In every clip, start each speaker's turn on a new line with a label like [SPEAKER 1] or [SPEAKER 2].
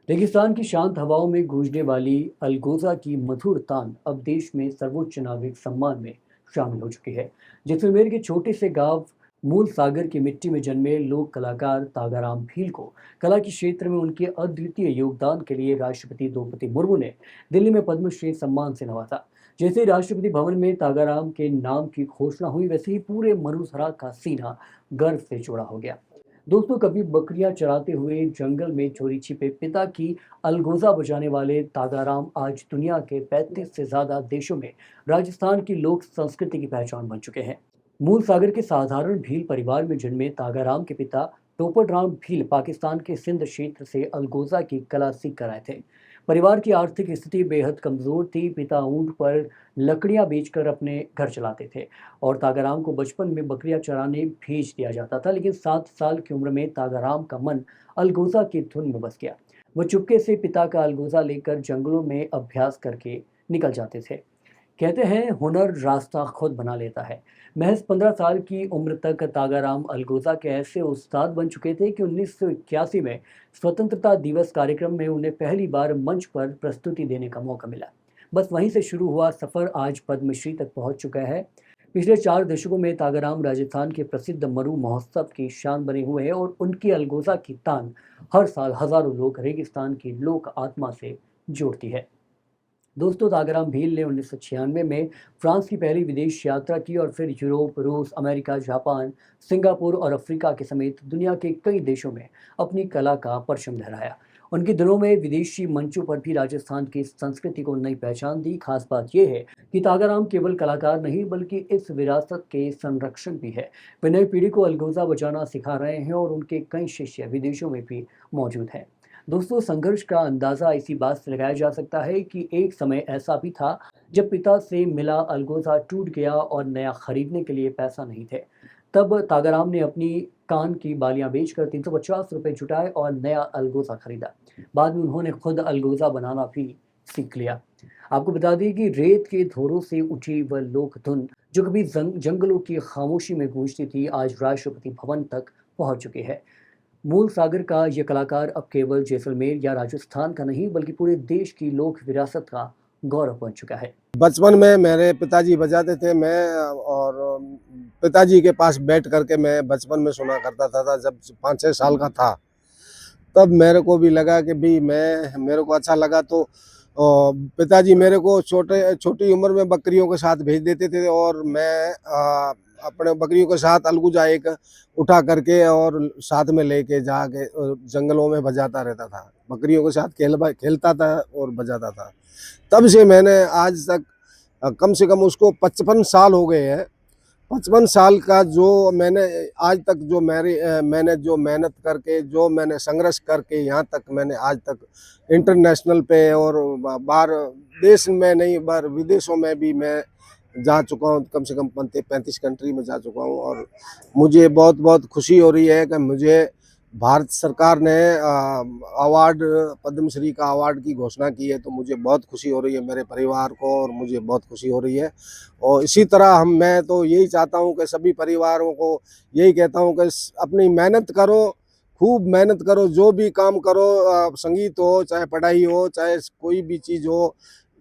[SPEAKER 1] रेगिस्तान की शांत हवाओं में गूंजने वाली अलगोजा की मधुर तान अब देश में सर्वोच्च नागरिक सम्मान में शामिल हो चुकी है। जैसलमेर के छोटे से गांव मूल सागर की मिट्टी में जन्मे लोक कलाकार तागाराम भील को कला के क्षेत्र में उनके अद्वितीय योगदान के लिए राष्ट्रपति द्रौपदी मुर्मू ने दिल्ली में पद्मश्री सम्मान से नवाजा। जैसे ही राष्ट्रपति भवन में तागाराम के नाम की घोषणा हुई, वैसे ही पूरे मरुधरा का सीना गर्व से जुड़ा हो गया। दोस्तों, कभी बकरियां चराते हुए जंगल में चोरी छिपे पिता की अलगोजा बजाने वाले तागाराम आज दुनिया के 35 से ज्यादा देशों में राजस्थान की लोक संस्कृति की पहचान बन चुके हैं। मूल सागर के साधारण भील परिवार में जन्मे तागाराम के पिता टोपरराम भील पाकिस्तान के सिंध क्षेत्र से अलगोजा की कला सीख कर आए थे। परिवार की आर्थिक स्थिति बेहद कमजोर थी। पिता ऊंट पर लकड़ियां बेचकर अपने घर चलाते थे और तागाराम को बचपन में बकरियां चराने भेज दिया जाता था। लेकिन 7 साल की उम्र में तागाराम का मन अलगोजा की धुन में बस गया। वो चुपके से पिता का अलगोजा लेकर जंगलों में अभ्यास करके निकल जाते थे। कहते हैं हुनर रास्ता खुद बना लेता है। महज 15 साल की उम्र तक तागाराम अलगोजा के ऐसे उस्ताद बन चुके थे कि 1981 में स्वतंत्रता दिवस कार्यक्रम में उन्हें पहली बार मंच पर प्रस्तुति देने का मौका मिला। बस वहीं से शुरू हुआ सफर आज पद्मश्री तक पहुंच चुका है। पिछले 4 दशकों में तागाराम राजस्थान के प्रसिद्ध मरु महोत्सव की शान बने हुए हैं और उनकी अलगोजा की तान हर साल हजारों लोग रेगिस्तान की लोक आत्मा से जोड़ती है। दोस्तों, तागाराम भील ने 1996 में फ्रांस की पहली विदेश यात्रा की और फिर यूरोप, रूस, अमेरिका, जापान, सिंगापुर और अफ्रीका के समेत दुनिया के कई देशों में अपनी कला का परचम लहराया। उनके दिनों में विदेशी मंचों पर भी राजस्थान की संस्कृति को नई पहचान दी। खास बात यह है कि तागाराम केवल कलाकार नहीं बल्कि इस विरासत के संरक्षक भी है। वे नई पीढ़ी को अलगोजा बजाना सिखा रहे हैं और उनके कई शिष्य विदेशों में भी मौजूद हैं। दोस्तों, संघर्ष का अंदाजा इसी बात से लगाया जा सकता है कि एक समय ऐसा भी था जब पिता से मिला अलगोजा टूट गया और नया खरीदने के लिए पैसा नहीं थे। तब तागाराम ने अपनी कान की बालियां बेचकर 350 रुपए जुटाए और नया अलगोजा खरीदा। बाद में उन्होंने खुद अलगोजा बनाना भी सीख लिया। आपको बता दें कि रेत के धोरों से उठी वह लोक धुन जो कभी जंगलों की खामोशी में गूंजती थी, आज राष्ट्रपति भवन तक पहुंच चुकी है। मूल सागर का ये कलाकार अब केवल जैसलमेर या राजस्थान का नहीं बल्कि पूरे देश की लोक विरासत का गौरव बन चुका है।
[SPEAKER 2] बचपन में मेरे पिताजी बजाते थे, मैं और पिताजी के पास बैठ करके मैं बचपन में सुना करता था। जब 5-6 साल का था तब मेरे को भी लगा कि भाई मेरे को अच्छा लगा, तो पिताजी मेरे को छोटी उम्र में बकरियों के साथ भेज देते थे और मैं अपने बकरियों के साथ अलगुजा एक उठा करके और साथ में लेके जाके जंगलों में बजाता रहता था। बकरियों के साथ खेलता था और बजाता था। तब से मैंने आज तक कम से कम उसको 55 साल हो गए हैं। 55 साल का जो मैंने आज तक मैंने जो मेहनत करके, जो मैंने संघर्ष करके यहाँ तक मैंने आज तक इंटरनेशनल पे और बाहर देश में नहीं बाहर विदेशों में भी मैं जा चुका हूँ। कम से कम 35 कंट्री में जा चुका हूँ और मुझे बहुत बहुत खुशी हो रही है कि मुझे भारत सरकार ने अवार्ड, पद्मश्री का अवार्ड की घोषणा की है। तो मुझे बहुत खुशी हो रही है, मेरे परिवार को, और मुझे बहुत खुशी हो रही है। और इसी तरह मैं तो यही चाहता हूं कि सभी परिवारों को यही कहता हूं कि अपनी मेहनत करो, खूब मेहनत करो, जो भी काम करो, संगीत हो, चाहे पढ़ाई हो, चाहे कोई भी चीज़ हो,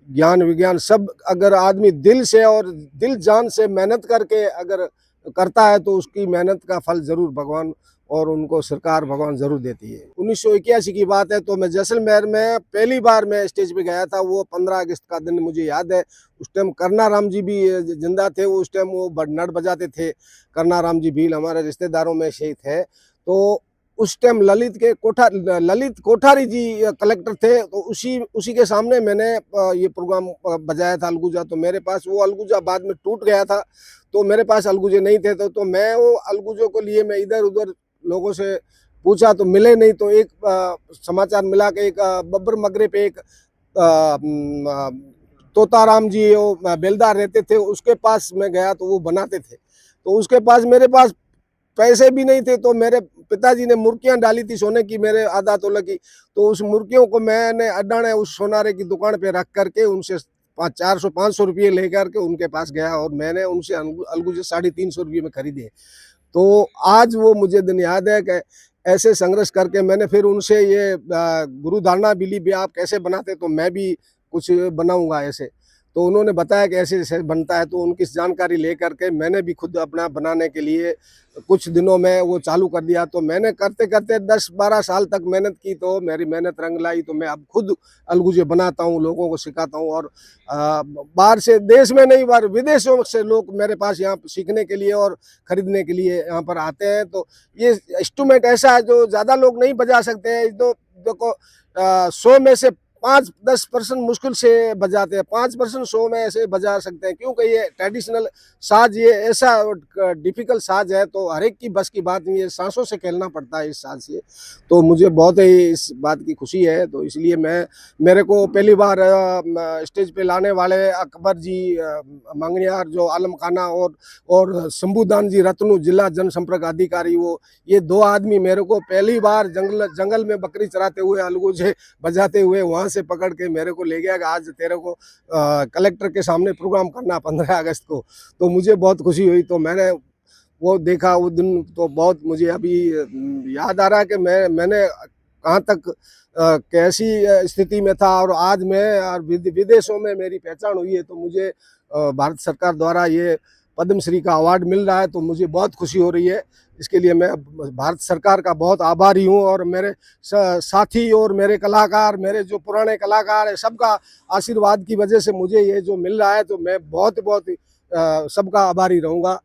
[SPEAKER 2] ज्ञान विज्ञान, सब अगर आदमी दिल से और दिल जान से मेहनत करके अगर करता है तो उसकी मेहनत का फल जरूर भगवान और उनको सरकार भगवान जरूर देती है। 1981 की बात है, तो मैं जैसलमेर में पहली बार मैं स्टेज पे गया था। वो 15 अगस्त का दिन मुझे याद है। उस टाइम करनाराम जी भी जिंदा थे। उस टाइम वो नट बजाते थे। करनाराम जी भील हमारे रिश्तेदारों में से थे। तो उस टाइम ललित कोठारी जी कलेक्टर थे। तो उसी के सामने मैंने ये प्रोग्राम बजाया था अलगुजा। तो मेरे पास वो अलगुजा बाद में टूट गया था, तो मेरे पास अलगुजे नहीं थे। तो मैं वो अलगुजों को लिए मैं इधर उधर लोगों से पूछा तो मिले नहीं। तो एक समाचार मिला कि एक बब्बर मगरे पे एक तोताराम जी वो बेलदार रहते थे, उसके पास मैं गया तो वो बनाते थे। तो उसके पास मेरे पास पैसे भी नहीं थे। तो मेरे पिताजी ने मुर्गियां डाली थी सोने की, मेरे आधा तोला की। तो उस मुर्गियों को मैंने अडाने उस सोनारे की दुकान पे रख करके उनसे 400-500 रुपये लेकर के उनके पास गया और मैंने उनसे अलगुजे 350 रुपये में खरीदे। तो आज वो मुझे दिन याद है कि ऐसे संघर्ष करके मैंने फिर उनसे ये गुरु धारणा भी ली भी आप कैसे बनाते, तो मैं भी कुछ बनाऊँगा ऐसे। तो उन्होंने बताया कि ऐसे-ऐसे बनता है, तो उनकी जानकारी लेकर के मैंने भी खुद अपना बनाने के लिए कुछ दिनों में वो चालू कर दिया। तो मैंने करते-करते 10-12 साल तक मेहनत की, तो मेरी मेहनत रंग लाई, तो मैं अब खुद अलगुजे बनाता हूँ, लोगों को सिखाता हूँ और बाहर से, देश में नहीं बाहर विदेशों से लोग मेरे पास यहाँ सीखने के लिए और खरीदने के लिए यहाँ पर आते हैं। तो ये इंस्ट्रूमेंट ऐसा है जो ज़्यादा लोग नहीं बजा सकते हैं। तो देखो 100 में से 5-10% मुश्किल से बजाते हैं, 5% 100 में ऐसे बजा सकते हैं, क्योंकि ये ट्रेडिशनल साज, ये ऐसा डिफ़िकल्ट साज है, तो हर एक की बस की बात नहीं है, सांसों से खेलना पड़ता है इस साज से। तो मुझे बहुत ही इस बात की खुशी है, तो इसलिए मेरे को पहली बार स्टेज पे लाने वाले अकबर जी मंगनियार, जो आलम खाना और शंभूदान जी रत्नू, जिला जनसंपर्क अधिकारी, वो ये 2 आदमी मेरे को पहली बार जंगल में बकरी चराते हुए अलगूजे बजाते हुए वहाँ से पकड़ के मेरे को ले गया कि आज तेरे को कलेक्टर के सामने प्रोग्राम करना 15 अगस्त को। तो मुझे बहुत खुशी हुई, तो मैंने वो देखा वो दिन, तो बहुत मुझे अभी याद आ रहा है कि मैंने कहाँ तक कैसी स्थिति में था, और आज मैं और विदेशों में मेरी पहचान हुई है। तो मुझे भारत सरकार द्वारा ये पद्मश्री का अवार्ड मिल रहा है, तो मुझे बहुत खुशी हो रही है। इसके लिए मैं भारत सरकार का बहुत आभारी हूँ, और मेरे साथी और मेरे कलाकार, मेरे जो पुराने कलाकार हैं, सबका आशीर्वाद की वजह से मुझे ये जो मिल रहा है, तो मैं बहुत सबका आभारी रहूँगा।